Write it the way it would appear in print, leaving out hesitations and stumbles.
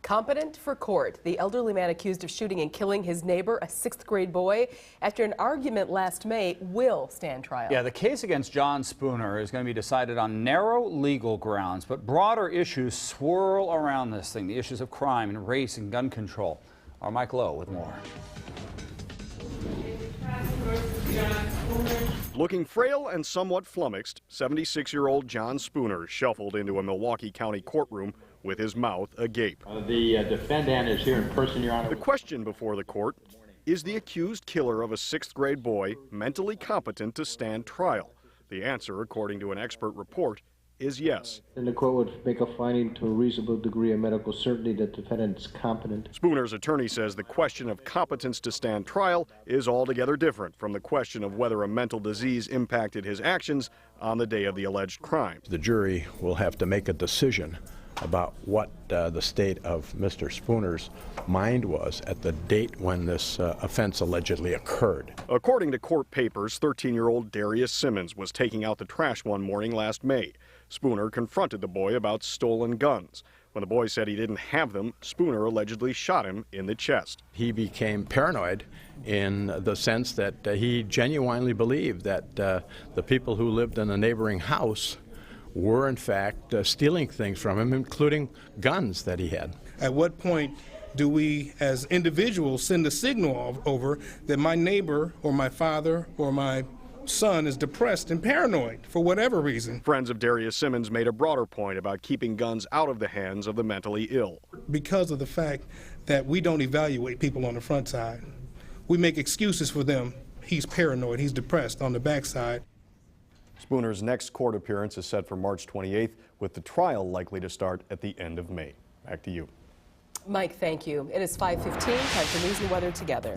Competent for court. The elderly man accused of shooting and killing his neighbor, a 6th grade boy, after an argument last May, will stand trial. Yeah, the case against John Spooner is going to be decided on narrow legal grounds, but broader issues swirl around this thing. The issues of crime and race and gun control. Our Mike Lowe with more. Looking frail and somewhat flummoxed, 76-year-old John Spooner shuffled into a Milwaukee County courtroom with his mouth agape. The defendant is here in person, Your Honor. The question before the court, is the accused killer of a 6th grade boy mentally competent to stand trial? The answer, according to an expert report, is yes. And the court would make a finding to a reasonable degree of medical certainty that the defendant is competent. Spooner's attorney says the question of competence to stand trial is altogether different from the question of whether a mental disease impacted his actions on the day of the alleged crime. The jury will have to make a decision about what the state of Mr. Spooner's mind was at the date when this offense allegedly occurred. According to court papers, 13-year-old Darius Simmons was taking out the trash one morning last May. Spooner confronted the boy about stolen guns. When the boy said he didn't have them, Spooner allegedly shot him in the chest. He became paranoid in the sense that he genuinely believed that the people who lived in a neighboring house were in fact stealing things from him, including guns that he had. At what point do we as individuals send a signal over that my neighbor or my father or my son is depressed and paranoid for whatever reason? Friends of Darius Simmons made a broader point about keeping guns out of the hands of the mentally ill. Because of the fact that we don't evaluate people on the front side. We make excuses for them. He's paranoid, he's depressed on the backside. Spooner's next court appearance is set for March 28th, with the trial likely to start at the end of May. Back to you. Mike, thank you. It is 5:15. Time for news and weather together.